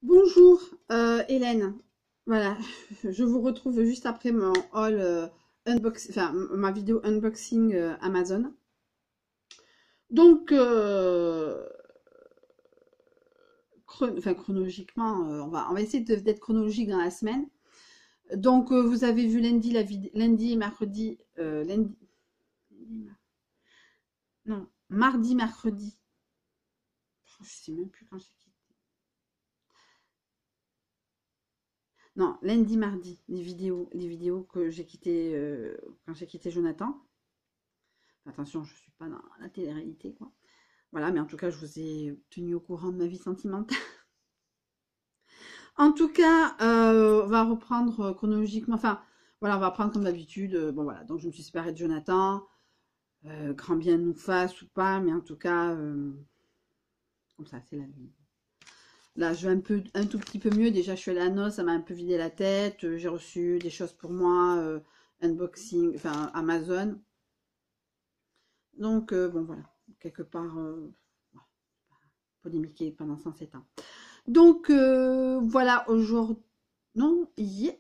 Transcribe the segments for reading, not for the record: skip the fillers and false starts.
Bonjour Hélène, voilà, je vous retrouve juste après mon haul enfin ma vidéo unboxing Amazon. Donc, chronologiquement, on va essayer d'être chronologique dans la semaine. Donc, vous avez vu lundi lundi et mercredi, non, mardi, mercredi. Je sais même plus quand j'ai quitté. Non, lundi, mardi, les vidéos que j'ai quitté quand j'ai quitté Jonathan. Attention, je ne suis pas dans la télé-réalité, quoi. Voilà, mais en tout cas, je vous ai tenu au courant de ma vie sentimentale. En tout cas, on va reprendre chronologiquement. Enfin, voilà, on va prendre comme d'habitude. Bon, voilà, donc je me suis séparée de Jonathan. Grand bien nous fasse ou pas, mais en tout cas, comme ça, c'est la vie. Là, je vais un tout petit peu mieux. Déjà, je suis allée à Noces, ça m'a un peu vidé la tête. J'ai reçu des choses pour moi, unboxing, enfin Amazon. Donc, bon, voilà, quelque part, polémiquer pendant 107 ans. Donc, voilà, aujourd'hui, non, hier,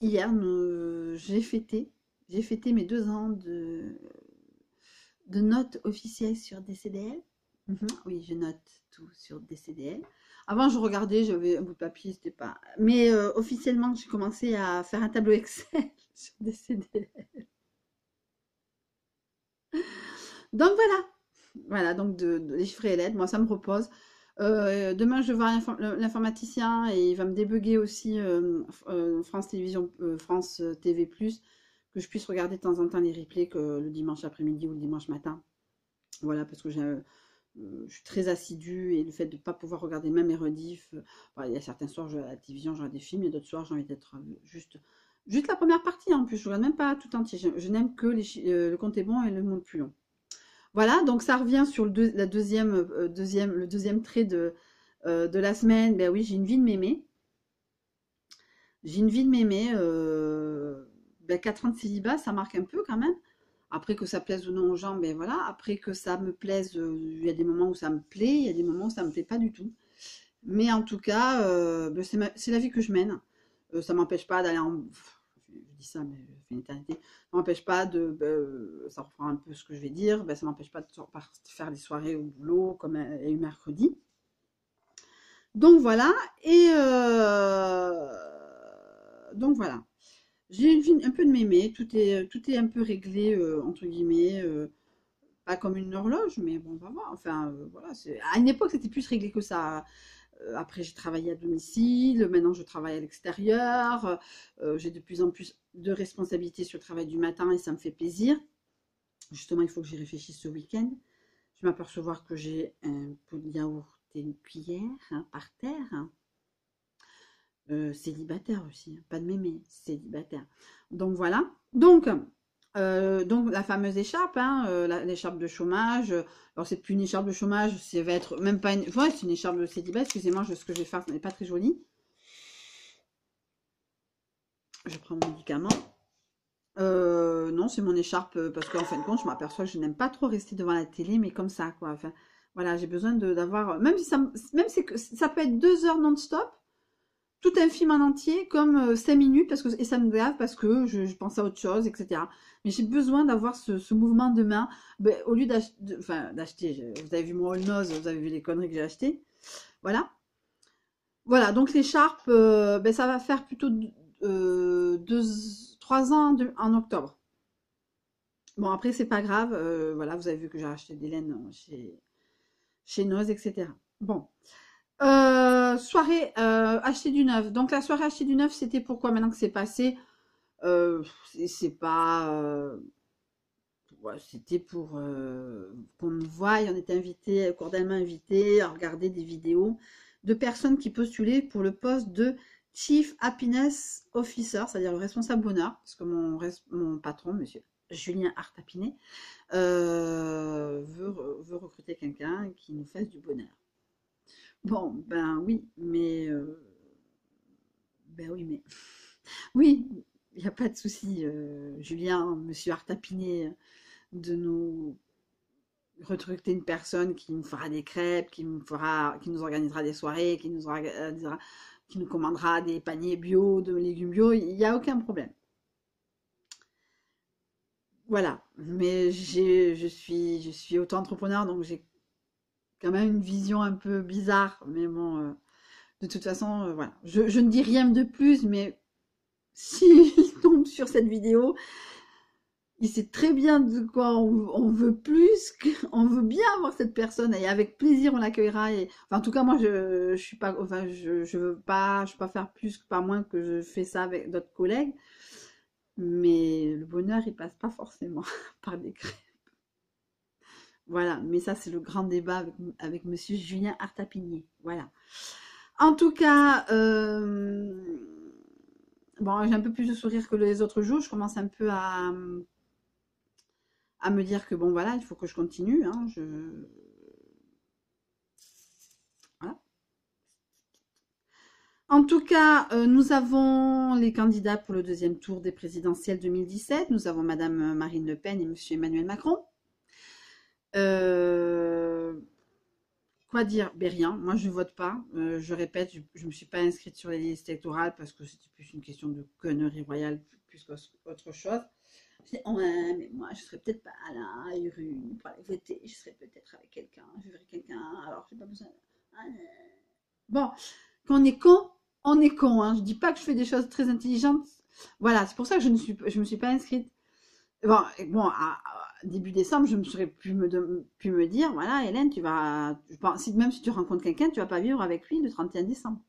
hier, j'ai fêté mes 2 ans de notes officielles sur DCDL. Oui, je note tout sur DCDL. Avant, je regardais, j'avais un bout de papier, c'était pas. Mais officiellement, j'ai commencé à faire un tableau Excel sur DCDL. Donc voilà, voilà, donc les chiffres et lettres, moi ça me repose. Demain, je vais voir l'informaticien et il va me débugger aussi France Télévisions, France TV+, que je puisse regarder de temps en temps les replays que le dimanche après-midi ou le dimanche matin. Voilà, parce que je suis très assidue et le fait de ne pas pouvoir regarder même les rediffs, voilà, il y a certains soirs, je vais à la télévision, je regarde des films, il y a d'autres soirs, j'ai envie d'être juste la première partie en plus, je ne regarde même pas tout entier. Je n'aime que le compte est bon et le monde plus long. Voilà, donc ça revient sur le deuxième trait de la semaine. Ben oui, j'ai une vie de mémé. J'ai une vie de mémé. Ben 4 ans de célibat, ça marque un peu quand même. Après que ça plaise ou non aux gens, ben voilà. Après que ça me plaise, il y a des moments où ça me plaît, il y a des moments où ça me plaît pas du tout. Mais en tout cas, ben c'est la vie que je mène. Ça m'empêche pas d'aller en... Je dis ça, mais je fais une éternité. Ça m'empêche pas de... ça reprend un peu ce que je vais dire. Ben, ça m'empêche pas de faire des soirées au boulot, comme il y a eu mercredi. Donc voilà. Et donc voilà. J'ai une vie un peu de mémé. Tout est un peu réglé, entre guillemets. Pas comme une horloge, mais bon, on va voir. Enfin, voilà. À une époque, c'était plus réglé que ça. Après, j'ai travaillé à domicile, maintenant je travaille à l'extérieur, j'ai de plus en plus de responsabilités sur le travail du matin et ça me fait plaisir. Justement, il faut que j'y réfléchisse ce week-end. Je m'apercevoir que j'ai un pot de yaourt et une cuillère par terre. Célibataire aussi, pas de mémé, célibataire. Donc voilà. Donc la fameuse écharpe, l'écharpe de chômage. Alors c'est plus une écharpe de chômage, ça va être même pas une. Ouais, c'est une écharpe de célibat. Excusez-moi, ce que je vais faire, ce n'est pas très joli. Je prends mon médicament. Non, c'est mon écharpe parce qu'en fin de compte, je m'aperçois que je n'aime pas trop rester devant la télé, mais comme ça, quoi. Enfin, voilà, j'ai besoin d'avoir, même si même c'est que ça peut être 2 heures non-stop, tout un film en entier, comme 5 minutes, et ça me grave parce que je pense à autre chose, etc. Mais j'ai besoin d'avoir ce mouvement de main, ben, au lieu d'acheter, vous avez vu mon All Nose, vous avez vu les conneries que j'ai achetées, voilà. Voilà, donc l'écharpe, ben, ça va faire plutôt 3 ans en octobre. Bon, après, c'est pas grave. Voilà, vous avez vu que j'ai acheté des laines chez Noz, etc. Bon. Soirée acheter du neuf. Donc, la soirée acheter du neuf, c'était pourquoi maintenant que c'est passé c'est pas. Ouais, c'était pour qu'on me voie. On était invité, cordialement invité à regarder des vidéos de personnes qui postulaient pour le poste de Chief Happiness Officer, c'est-à-dire le responsable bonheur, parce que mon patron, monsieur Julien Artapinet, veut recruter quelqu'un qui nous fasse du bonheur. Bon, ben oui, mais ben oui, mais oui, il n'y a pas de souci, Julien, Monsieur Artapinet, de nous recruter une personne qui nous fera des crêpes, qui nous organisera des soirées, qui nous commandera des paniers bio, de légumes bio, il n'y a aucun problème. Voilà. Mais je suis auto-entrepreneur, donc j'ai quand même une vision un peu bizarre. Mais bon, de toute façon, voilà. Je ne dis rien de plus, mais s'il tombe sur cette vidéo, il sait très bien de quoi on veut plus, on veut bien avoir cette personne et avec plaisir on l'accueillera. Enfin, en tout cas, moi, je suis pas, enfin, je veux pas faire plus, pas moins que je fais ça avec d'autres collègues. Mais le bonheur, il passe pas forcément par des crêpes. Voilà. Mais ça, c'est le grand débat avec Monsieur Julien Artapigné. Voilà. En tout cas, bon, j'ai un peu plus de sourire que les autres jours. Je commence un peu à me dire que bon, voilà, il faut que je continue. Hein, voilà. En tout cas, nous avons les candidats pour le deuxième tour des présidentielles 2017. Nous avons Madame Marine Le Pen et Monsieur Emmanuel Macron. Euh, Quoi dire? Ben rien. Moi, je vote pas. Je répète, je ne me suis pas inscrite sur les listes électorales parce que c'était plus une question de connerie royale plus qu'autre chose. Je dis, ouais, mais moi, je serais peut-être pas là à Urune pour aller voter. Je serais peut-être avec quelqu'un. Je verrais quelqu'un. Alors, j'ai pas besoin. Bon, quand on est con, on est con. Hein. Je dis pas que je fais des choses très intelligentes. Voilà, c'est pour ça que je me suis pas inscrite. Bon, début décembre, je me serais pu me dire, voilà, Hélène, tu vas, même si tu rencontres quelqu'un, tu vas pas vivre avec lui le 31 décembre.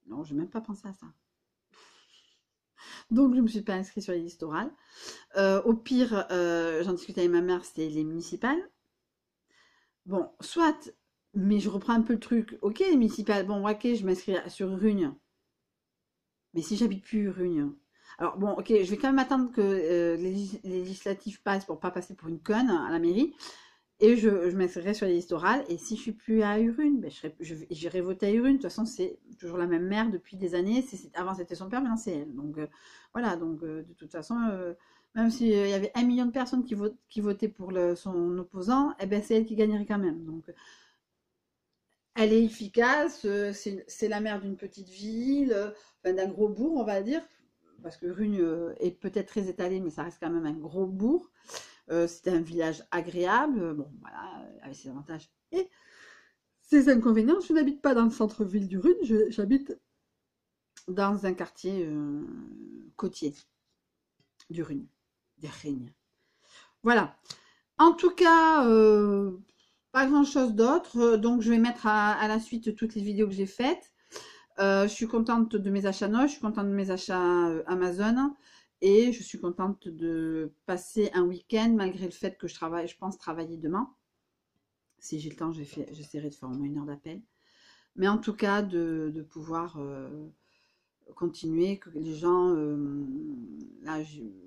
Non, je n'ai même pas pensé à ça. Donc, je me suis pas inscrite sur les listes orales. Au pire, j'en discutais avec ma mère, c'était les municipales. Bon, soit, mais je reprends un peu le truc. Ok, les municipales, bon, ok, je m'inscris sur Rugne. Mais si j'habite plus Rugne. Alors bon, ok, je vais quand même attendre que les législatives passent pour pas passer pour une conne à la mairie. Et je m'inscrirai sur les listes orales. Et si je suis plus à Urune, ben j'irai voter à Urune. De toute façon, c'est toujours la même maire depuis des années. Avant, c'était son père, maintenant, c'est elle. Donc, voilà. Donc, de toute façon, même s'il y avait 1 million de personnes qui votaient pour son opposant, eh ben, c'est elle qui gagnerait quand même. Donc, elle est efficace. C'est la maire d'une petite ville, enfin, d'un gros bourg, on va dire. Parce que Rugne est peut-être très étalée, mais ça reste quand même un gros bourg. C'est un village agréable, bon voilà, avec ses avantages et ses inconvénients. Je n'habite pas dans le centre-ville du Rhône, j'habite dans un quartier côtier du Rhône, des Rhônes. Voilà. En tout cas, pas grand-chose d'autre. Donc, je vais mettre à la suite toutes les vidéos que j'ai faites. Je suis contente de mes achats Noche, je suis contente de mes achats Amazon. Et je suis contente de passer un week-end malgré le fait que je pense travailler demain. Si j'ai le temps, j'essaierai de faire au moins 1 heure d'appel. Mais en tout cas, de pouvoir continuer, que les gens... là,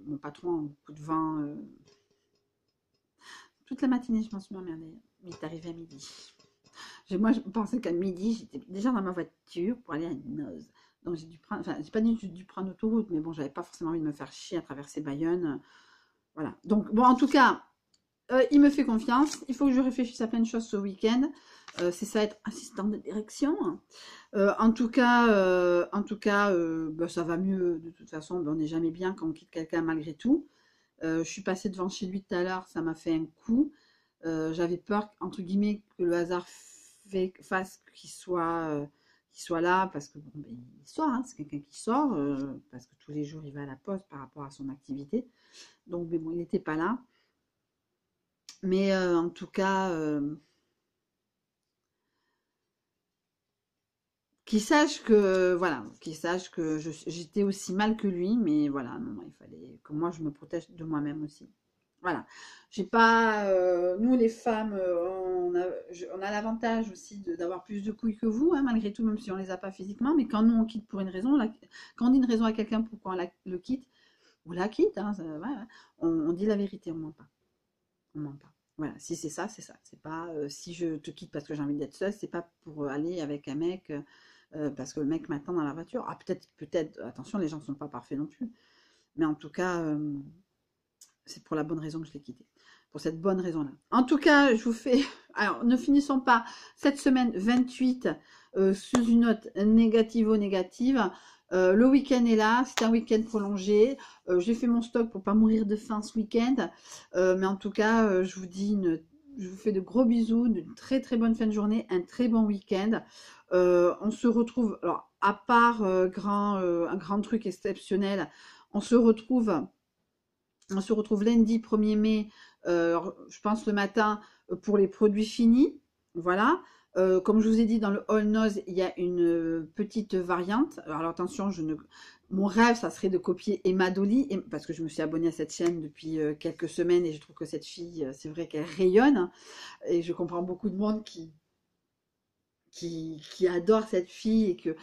mon patron a un coup de vent. Toute la matinée, je m'en suis emmerdée. Il est arrivé à midi. Moi, je pensais qu'à midi, j'étais déjà dans ma voiture pour aller à Noz. Donc, j'ai dû prendre... Enfin, j'ai pas dit que j'ai dû prendre l'autoroute, mais bon, j'avais pas forcément envie de me faire chier à traverser Bayonne. Voilà. Donc, bon, en tout cas, il me fait confiance. Il faut que je réfléchisse à plein de choses ce week-end. C'est ça être assistant de direction. Bah, ça va mieux. De toute façon, bah, on n'est jamais bien quand on quitte quelqu'un malgré tout. Je suis passée devant chez lui tout à l'heure, ça m'a fait un coup. J'avais peur, entre guillemets, que le hasard fasse qu'il soit là, parce que bon, ben, il sort, hein, c'est quelqu'un qui sort, parce que tous les jours il va à la poste par rapport à son activité. Donc, mais bon, il n'était pas là. Mais en tout cas, qu'il sache que, voilà, qu'il sache que j'étais aussi mal que lui, mais voilà, non, il fallait que moi je me protège de moi-même aussi. Voilà. J'ai pas, nous les femmes, on a l'avantage aussi d'avoir plus de couilles que vous, hein, malgré tout, même si on les a pas physiquement. Mais quand nous on quitte pour une raison, quand on dit une raison à quelqu'un pourquoi le quitte, on la quitte. Hein, voilà. On dit la vérité, on ment pas. On ment pas. Voilà, si c'est ça, c'est ça. C'est pas si je te quitte parce que j'ai envie d'être seule, c'est pas pour aller avec un mec parce que le mec m'attend dans la voiture. Ah, peut-être, attention, les gens ne sont pas parfaits non plus. Mais en tout cas, c'est pour la bonne raison que je l'ai quitté. pour cette bonne raison-là. En tout cas, je vous fais... Alors, ne finissons pas cette semaine 28 sous une note négativo-négative. Le week-end est là, c'est un week-end prolongé. J'ai fait mon stock pour pas mourir de faim ce week-end. Mais en tout cas, je vous dis, je vous fais de gros bisous, de très très bonne fin de journée, un très bon week-end. On se retrouve, alors à part un grand truc exceptionnel, on se retrouve lundi 1er mai, je pense le matin, pour les produits finis. Voilà. Comme je vous ai dit, dans le All Nose, il y a une petite variante. Alors attention, mon rêve, ça serait de copier Emma Dolly, parce que je me suis abonnée à cette chaîne depuis quelques semaines et je trouve que cette fille, c'est vrai qu'elle rayonne. Et je comprends beaucoup de monde qui adore cette fille et que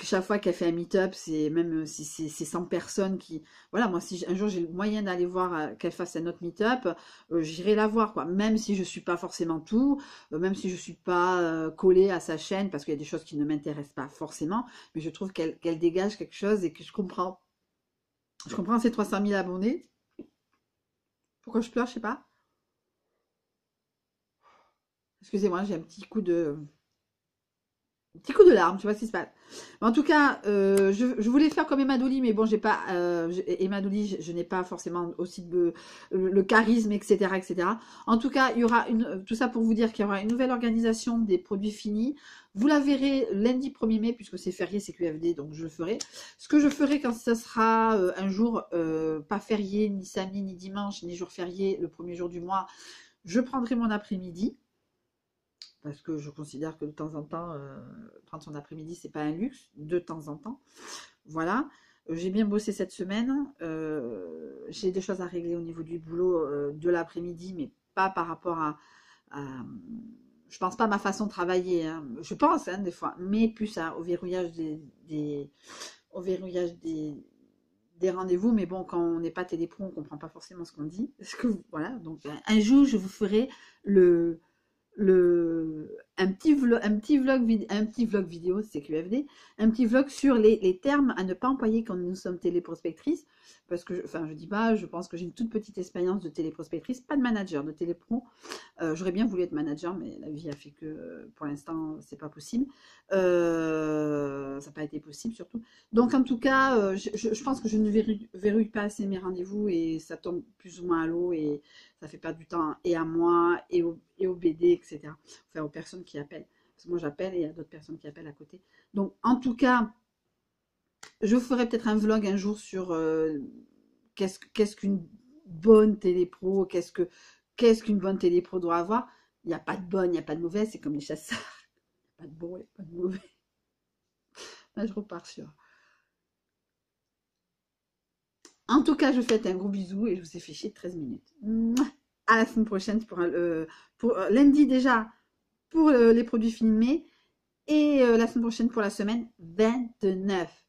chaque fois qu'elle fait un meet-up, c'est même si c'est 100 personnes qui... Voilà, moi, si un jour j'ai le moyen d'aller voir qu'elle fasse un autre meet-up, j'irai la voir, quoi. Même si je suis pas forcément tout, même si je suis pas collée à sa chaîne, parce qu'il y a des choses qui ne m'intéressent pas forcément, mais je trouve qu'elle dégage quelque chose et que je comprends. Je comprends ces 300 000 abonnés. Pourquoi je pleure, je sais pas. Excusez-moi, j'ai un petit coup de larmes, je sais pas ce qui se passe. En tout cas, je voulais faire comme Emma Dolly, mais bon, j'ai pas Emma Dolly, je n'ai pas forcément aussi le charisme, etc., etc. En tout cas, il y aura tout ça pour vous dire qu'il y aura une nouvelle organisation des produits finis. Vous la verrez lundi 1er mai, puisque c'est férié, c'est QFD, donc je le ferai. Ce que je ferai quand ça sera un jour pas férié, ni samedi, ni dimanche, ni jour férié, le premier jour du mois, je prendrai mon après-midi. Parce que je considère que de temps en temps, prendre son après-midi, c'est pas un luxe, de temps en temps. Voilà. J'ai bien bossé cette semaine. J'ai des choses à régler au niveau du boulot de l'après-midi, mais pas par rapport je pense pas à ma façon de travailler. Hein. Je pense, hein, des fois, mais plus au verrouillage au verrouillage des rendez-vous. Mais bon, quand on n'est pas télépro, on comprend pas forcément ce qu'on dit. Voilà. Donc, un jour, je vous ferai un petit vlog vidéo, c'est QFD, un petit vlog sur les termes à ne pas employer quand nous sommes téléprospectrices, parce que, enfin, je dis pas, je pense que j'ai une toute petite expérience de téléprospectrice, pas de manager, de télépro. J'aurais bien voulu être manager, mais la vie a fait que, pour l'instant, c'est pas possible. Ça n'a pas été possible, surtout. Donc, en tout cas, je pense que je ne verrouille pas assez mes rendez-vous et ça tombe plus ou moins à l'eau et ça fait perdre du temps et à moi et au BD, etc. Enfin, aux personnes qui appellent. Parce que moi, j'appelle et il y a d'autres personnes qui appellent à côté. Donc, en tout cas, je ferai peut-être un vlog un jour sur qu'est-ce qu'une bonne télépro, qu'est-ce qu'une bonne télépro doit avoir. Il n'y a pas de bonne, il n'y a pas de mauvaise, c'est comme les chasseurs. Il n'y a pas de bon, il n'y a pas de mauvais. Là, je repars sur. En tout cas, je vous fais un gros bisou et je vous ai fait chier de 13 minutes. Mouah. À la semaine prochaine pour lundi déjà pour les produits filmés et la semaine prochaine pour la semaine 29.